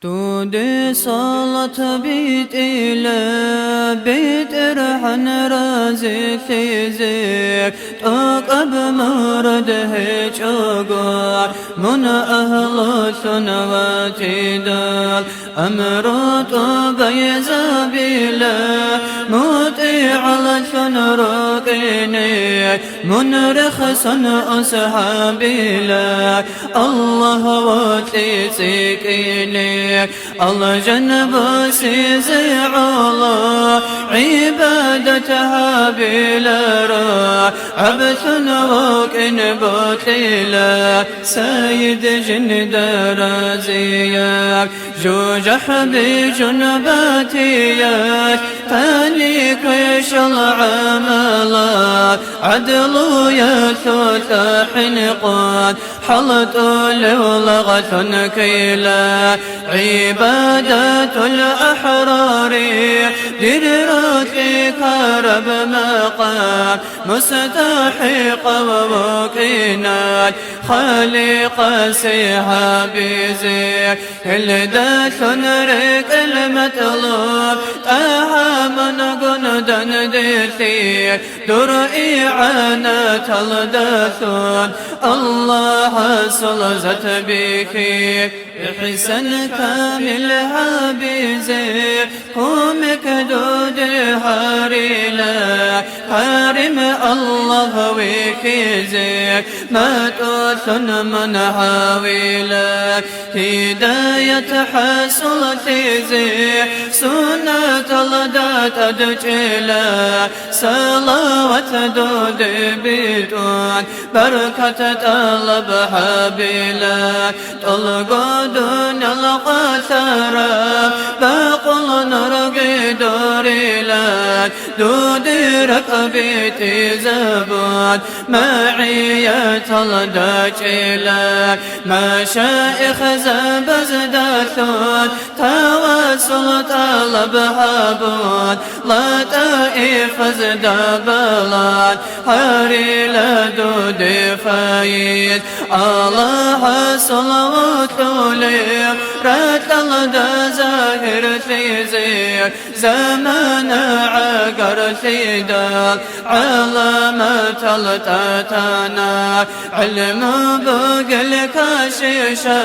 تودي صلاة بيت إلى بيت رحن رازي خيزيك تقب مرده شقار من أهل سنواتي دال أمر طبي زبيلا مطيع لشنرقينيك من رخص أصحابي لك الله وتلي سكينيك الله جنب سيزع الله عبادتها بلا راح عبث وكن بطيلا سيد جند رازيك جوجح بجنباتيك فاني كيش العملات عدل يثوث حنقات حلط لولغة كيلا عبادة الأحرار دررت كرب مقام مستحق ووكينات خالق سحابي زيك هلدا ثنرك المطلوب أهم قندا دثيك درئي عانت الدثون الله صلزت بك بحسن كامل هابيزيك قومك دود هاريلا كارم الله وكيزيك ما توثن من هاويلك هداية حصل تيزيك سنة الله تدجلا صلوات دود بيتون بركة طلب حبيلك طلقوا دنيا القثرة باقل نرقي دوري لك دودي ركبتي زبون معية الدجي لك مشايخ زبزدثون توسل طلب حبون لطائف زدبلات هاري لدودي فايد الله صلوات لي رتل زاهر ثيزيك زمان عقر ثيدك علامة التتنا علم بقلك شيشا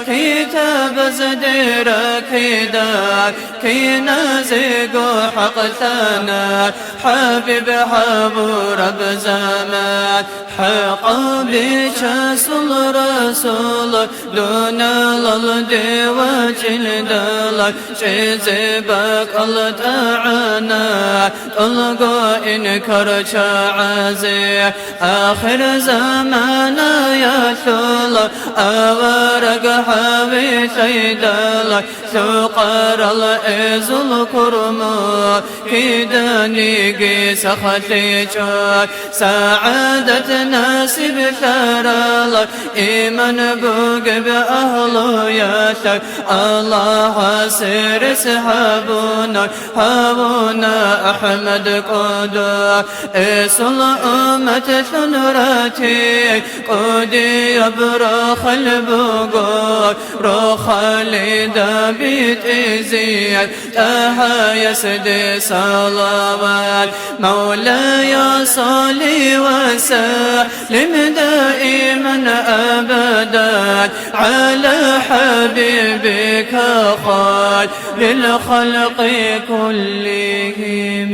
كتاب زدير كيدك كي نزيق حق ثنا حبيب حبو رب زمان حق بشاسل رسول دون الالدي وجلدلك شزبك التعانا طلقوا إنكر شعازي آخر زمان يثول أورق حبي سيدلك سقر الإز الكرمو كيداني قيس ختيجك سعادة ناسب ثرالك إيمان بوق بأهل ياتك الله سير سحابنا هابونا أحمد قدوك إسل أمة ثنراتي قدي يبرخ البقوك روخ لدابيت إزيك تها يسدي صلوات مولاي صلي وسلم دائما أبدا على حبيبك خير للخلق كلهم